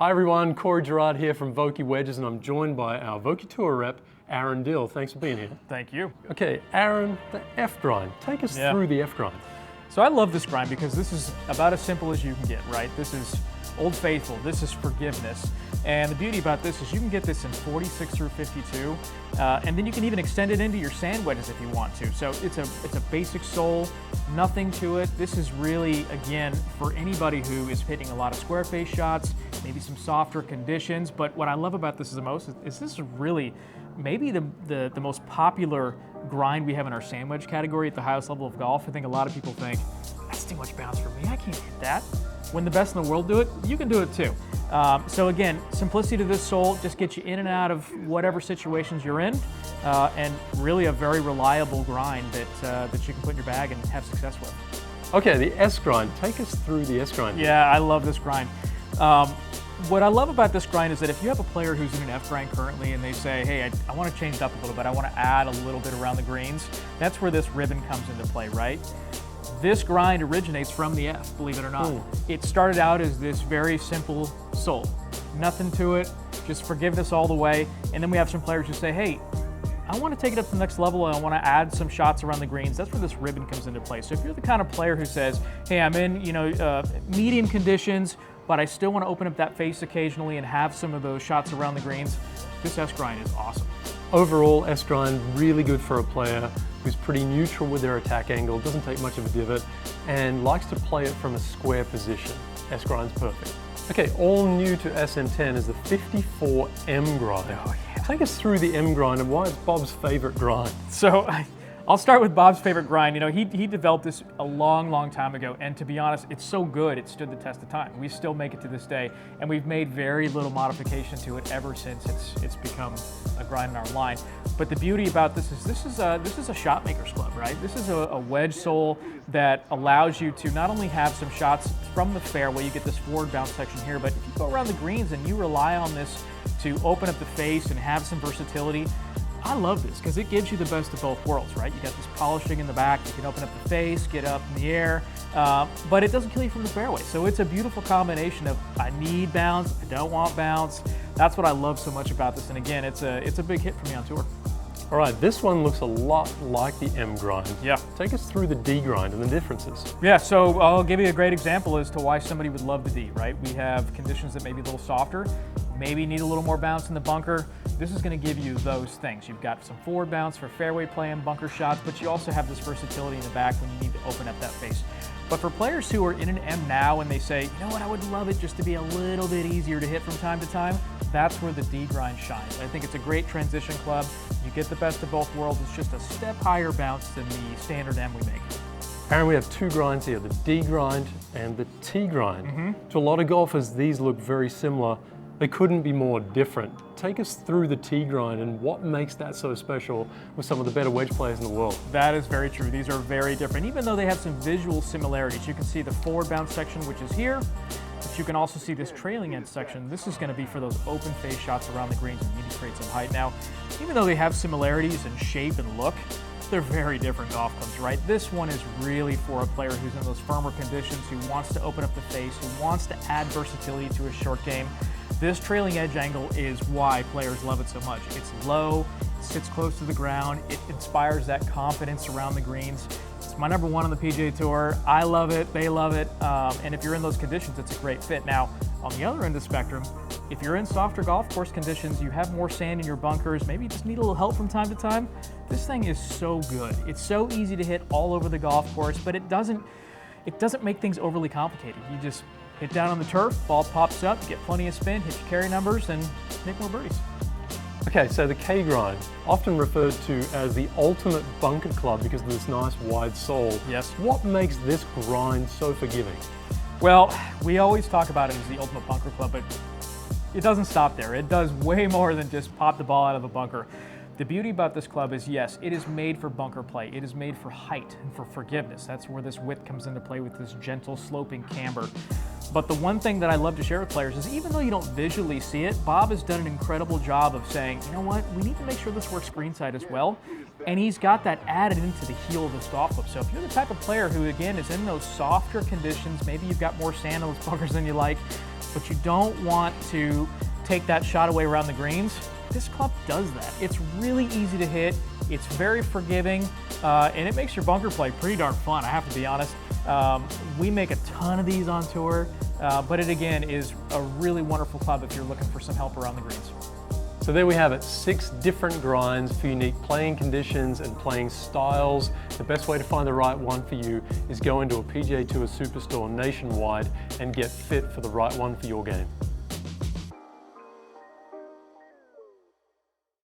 Hi everyone, Gerrard here from Vokey Wedges, and I'm joined by our Vokey Tour rep, Dill. Thanks for being here. Thank you. Okay, Aaron, the F grind. Take us through the F grind. So I love this grind because this is about as simple as you can get, right? This is Old Faithful, this is forgiveness. And the beauty about this is you can get this in 46 through 52, and then you can even extend it into your sand wedges if you want to. So it's a basic sole, nothing to it. This is really, again, for anybody who is hitting a lot of square face shots, maybe some softer conditions. But what I love about this the most is this is really maybe the most popular grind we have in our sand wedge category at the highest level of golf. I think a lot of people think, that's too much bounce for me, I can't hit that. When the best in the world do it, you can do it too. So again, simplicity to this sole, just get you in and out of whatever situations you're in, and really a very reliable grind that you can put in your bag and have success with. Okay, the S grind. Take us through the S grind. Yeah, I love this grind. What I love about this grind is that if you have a player who's in an F grind currently and they say, hey, I want to change it up a little bit, I want to add a little bit around the greens, that's where this ribbon comes into play, right? This grind originates from the F, believe it or not. It started out as this very simple sole. Nothing to it, just forgiveness all the way. And then we have some players who say, hey, I want to take it up to the next level and I want to add some shots around the greens. That's where this ribbon comes into play. So if you're the kind of player who says, hey, I'm in medium conditions, but I still want to open up that face occasionally and have some of those shots around the greens, this S grind is awesome. Overall, S grind, really good for a player who's pretty neutral with their attack angle, doesn't take much of a divot, and likes to play it from a square position. S grind's perfect. Okay, all new to SM10 is the 54M grind. Oh, yeah. Take us through the M grind and why it's Bob's favorite grind. So I'll start with Bob's favorite grind. You know, he developed this a long time ago, and to be honest, it's so good it stood the test of time. We still make it to this day, and we've made very little modification to it ever since it's become a grind in our line. But the beauty about this is a shot maker's club, right? This is a wedge sole that allows you to not only have some shots from the fairway, you get this forward bounce section here, but if you go around the greens and you rely on this to open up the face and have some versatility, I love this because it gives you the best of both worlds, right? You got this polishing in the back, you can open up the face, get up in the air, but it doesn't kill you from the fairway. So it's a beautiful combination of I need bounce, I don't want bounce. That's what I love so much about this. And again, it's a big hit for me on tour. All right, this one looks a lot like the M grind. Yeah. Take us through the D grind and the differences. Yeah, so I'll give you a great example as to why somebody would love the D, right? We have conditions that may be a little softer, maybe need a little more bounce in the bunker. This is going to give you those things. You've got some forward bounce for fairway play and bunker shots, but you also have this versatility in the back when you need to open up that face. But for players who are in an M now and they say, you know what, I would love it just to be a little bit easier to hit from time to time, that's where the D grind shines. I think it's a great transition club. You get the best of both worlds. It's just a step higher bounce than the standard M we make. Aaron, we have two grinds here, the D grind and the T grind. To a lot of golfers, these look very similar. They couldn't be more different. Take us through the T grind and what makes that so special with some of the better wedge players in the world. That is very true. These are very different. Even though they have some visual similarities, you can see the forward bounce section, which is here, but you can also see this trailing edge section. This is going to be for those open face shots around the greens and need to create some height. Now, even though they have similarities in shape and look, they're very different golf clubs, right? This one is really for a player who's in those firmer conditions, who wants to open up the face, who wants to add versatility to his short game. This trailing edge angle is why players love it so much. It's low, it sits close to the ground, it inspires that confidence around the greens. It's my #1 on the PGA Tour. I love it, they love it, and if you're in those conditions, it's a great fit. Now, on the other end of the spectrum, if you're in softer golf course conditions, you have more sand in your bunkers, maybe you just need a little help from time to time, this thing is so good. It's so easy to hit all over the golf course, but it doesn't make things overly complicated. You just hit down on the turf, ball pops up, get plenty of spin, hit your carry numbers, and make more birdies. Okay, so the K grind, often referred to as the ultimate bunker club because of this nice wide sole. Yes. What makes this grind so forgiving? Well, we always talk about it as the ultimate bunker club, but it doesn't stop there. It does way more than just pop the ball out of a bunker. The beauty about this club is, yes, it is made for bunker play. It is made for height and for forgiveness. That's where this width comes into play with this gentle sloping camber. But the one thing that I love to share with players is even though you don't visually see it, Bob has done an incredible job of saying, you know what, we need to make sure this works greenside as well. And he's got that added into the heel of this golf club. So if you're the type of player who, again, is in those softer conditions, maybe you've got more sand on those bunkers than you like, but you don't want to take that shot away around the greens. This club does that. It's really easy to hit, it's very forgiving, and it makes your bunker play pretty darn fun, I have to be honest. We make a ton of these on tour, but it again is a really wonderful club if you're looking for some help around the greens. So there we have it, 6 different grinds for unique playing conditions and playing styles. The best way to find the right one for you is go into a PGA Tour Superstore nationwide and get fit for the right one for your game.